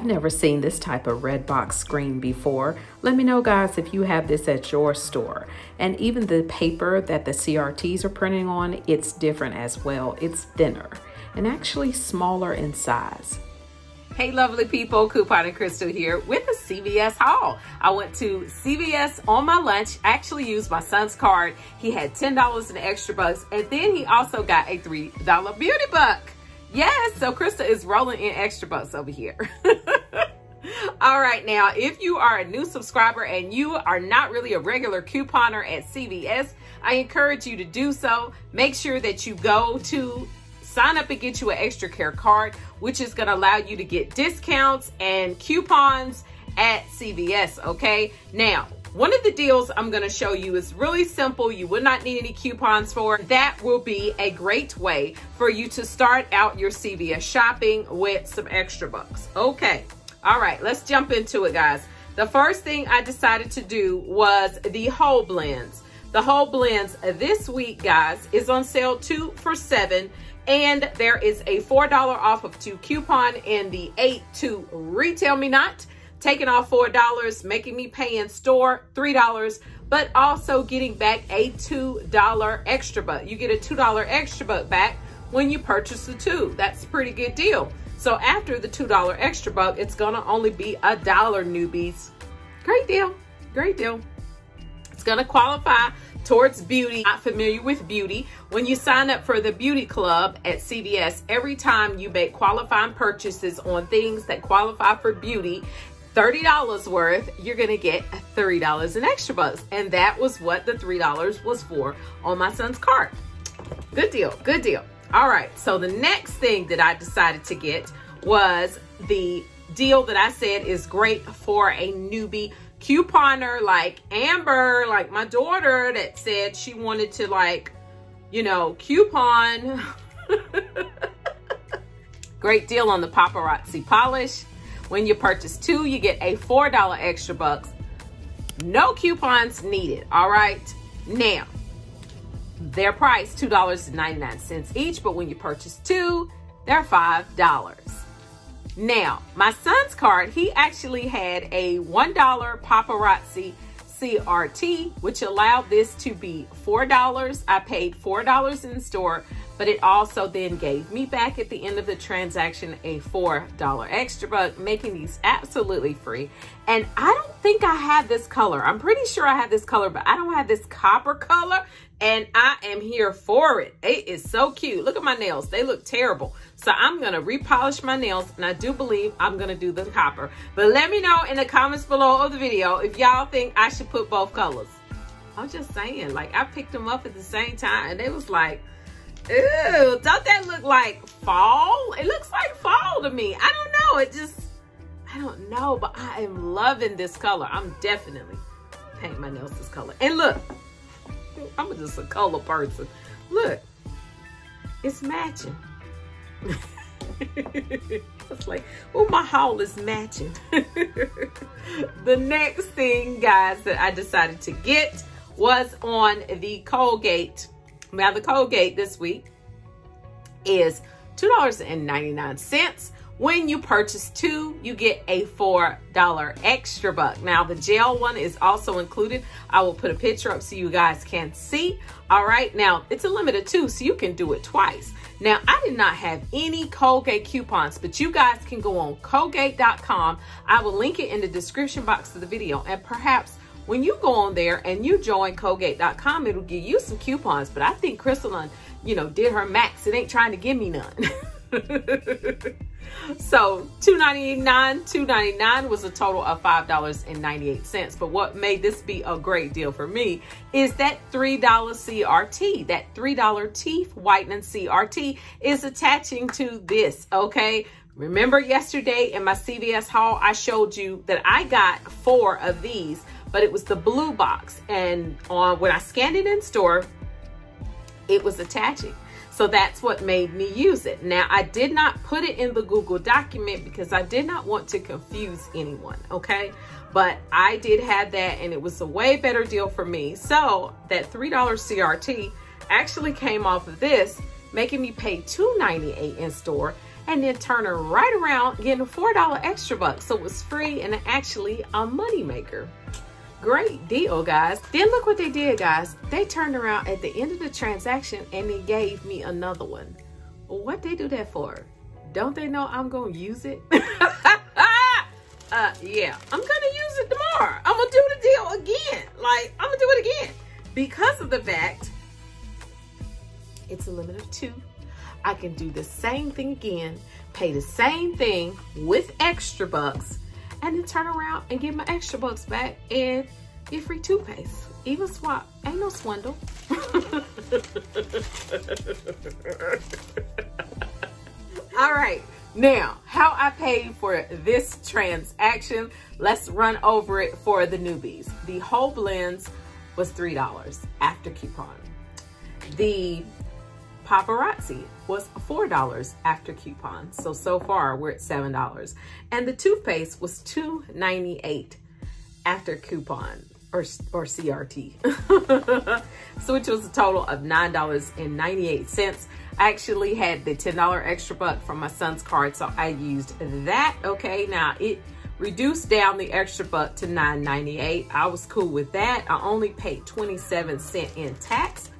I've never seen this type of red box screen before. Let me know, guys, if you have this at your store. And even the paper that the CRTs are printing on, it's different as well. It's thinner and actually smaller in size. Hey lovely people, Coupon and Crystal here with a CVS haul. I went to CVS on my lunch. I actually used my son's card. He had $10 in extra bucks, and then he also got a $3 beauty buck. Yes, so Crystal is rolling in extra bucks over here. All right, now, if you are a new subscriber and you are not really a regular couponer at CVS, I encourage you to do so. Make sure that you go to sign up and get you an extra care card, which is going to allow you to get discounts and coupons at CVS, okay? Now, one of the deals I'm going to show you is really simple. You would not need any coupons for. That will be a great way for you to start out your CVS shopping with some extra bucks. Okay, all right, let's jump into it, guys. The first thing I decided to do was the whole blends. The whole blends this week, guys, is on sale 2 for $7. And there is a $4 off of 2 coupon in the 8 to retail me not, taking off $4, making me pay in store $3, but also getting back a $2 extra buck. You get a $2 extra buck back when you purchase the 2. That's a pretty good deal. So after the $2 extra buck, it's gonna only be $1, newbies. Great deal, great deal. It's gonna qualify towards beauty. Not familiar with beauty? When you sign up for the beauty club at CVS, every time you make qualifying purchases on things that qualify for beauty, $30 worth, you're gonna get $30 in extra bucks. And that was what the $3 was for on my son's card. Good deal, good deal. All right, so the next thing that I decided to get was the deal that I said is great for a newbie couponer like Amber, like my daughter that said she wanted to, like, you know, coupon. Great deal on the paparazzi polish. When you purchase 2, you get a $4 extra bucks. No coupons needed. All right, now their price $2.99 each, but when you purchase 2, they're $5. Now, my son's card, he actually had a $1 paparazzi CRT, which allowed this to be $4. I paid $4 in store, but it also then gave me back at the end of the transaction a $4 extra buck, making these absolutely free. And I don't think I have this color. I'm pretty sure I have this color, but I don't have this copper color, and I am here for it. It is so cute. Look at my nails. They look terrible. So I'm going to repolish my nails, and I do believe I'm going to do the copper. But let me know in the comments below of the video if y'all think I should put both colors. I'm just saying, like, I picked them up at the same time, and it was like, ew, don't that look like fall? It looks like fall to me. I don't know. It just, I don't know, but I am loving this color. I'm definitely painting my nails this color. And look, I'm just a color person. Look, it's matching. It's like, oh, my haul is matching. The next thing, guys, that I decided to get was on the Colgate. Now, the Colgate this week is $2.99. When you purchase 2, you get a $4 extra buck. Now, the gel one is also included. I will put a picture up so you guys can see. All right, now it's a limited 2, so you can do it twice. Now, I did not have any Colgate coupons, but you guys can go on Colgate.com. I will link it in the description box of the video, and perhaps when you go on there and you join Colgate.com, it'll give you some coupons. But I think Crystle, you know, did her max. It ain't trying to give me none. So $2.99 was a total of $5.98. But what made this be a great deal for me is that $3 CRT. That $3 teeth whitening CRT is attaching to this, okay? Remember yesterday in my CVS haul, I showed you that I got 4 of these, but it was the blue box. And when I scanned it in store, it was attaching. So that's what made me use it. Now, I did not put it in the Google document because I did not want to confuse anyone, okay? But I did have that, and it was a way better deal for me. So that $3 CRT actually came off of this, making me pay $2.98 in store. and then turn her right around, getting $4 extra bucks. So it was free and actually a money maker. Great deal, guys. Then look what they did, guys. They turned around at the end of the transaction and they gave me another one. What they do that for? Don't they know I'm gonna use it? Yeah, I'm gonna use it tomorrow. I'm gonna do the deal again. Like, I'm gonna do it again. Because of the fact, it's a limit of 2. I can do the same thing again, pay the same thing with extra bucks, and then turn around and get my extra bucks back and get free toothpaste. Even swap, ain't no swindle. All right, now how I paid for this transaction, let's run over it for the newbies. The whole blends was $3 after coupon. The paparazzi was $4 after coupon. So far we're at $7. And the toothpaste was $2.98 after coupon or CRT. So which was a total of $9.98. I actually had the $10 extra buck from my son's card, so I used that. Okay, now it reduced down the extra buck to $9.98. I was cool with that. I only paid 27 cents in tax.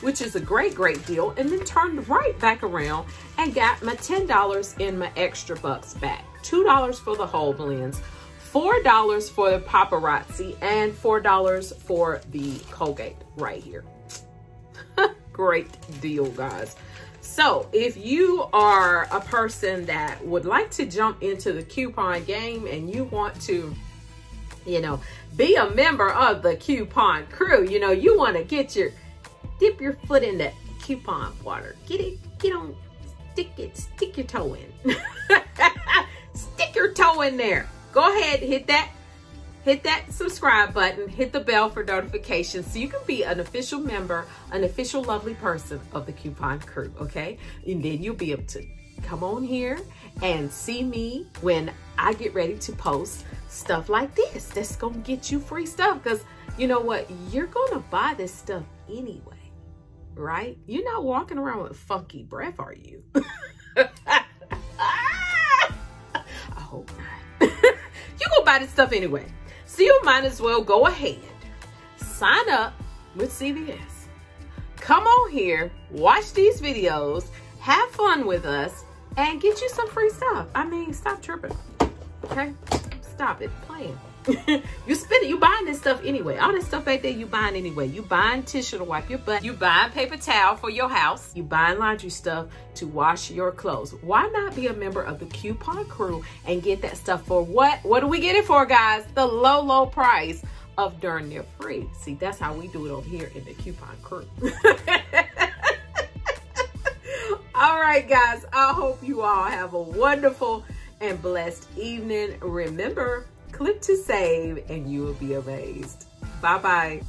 Which is a great deal, and then turned right back around and got my $10 in my extra bucks back. $2 for the whole blends, $4 for the paparazzi, and $4 for the Colgate right here. Great deal, guys. So if you are a person that would like to jump into the coupon game and you want to, you know, be a member of the coupon crew, you know, you want to dip your foot in that coupon water. Get on, stick your toe in. Stick your toe in there. Go ahead, hit that subscribe button, hit the bell for notifications so you can be an official member, an official lovely person of the coupon crew, okay? And then you'll be able to come on here and see me when I get ready to post stuff like this. That's gonna get you free stuff, because you know what? You're gonna buy this stuff anyway, right? You're not walking around with funky breath, are you? I hope not. You gonna buy this stuff anyway. So you might as well go ahead, sign up with CVS. Come on here, watch these videos, have fun with us, and get you some free stuff. I mean, stop tripping, okay? Stop it playing. You spend it, you buying this stuff anyway. All this stuff right there, you buying anyway. You buying tissue to wipe your butt. You buying paper towel for your house. You buying laundry stuff to wash your clothes. Why not be a member of the coupon crew and get that stuff for what? What do we get it for, guys? The low price of darn near free. See, that's how we do it over here in the coupon crew. All right, guys, I hope you all have a wonderful and blessed evening. Remember, click to save and you will be amazed. Bye-bye.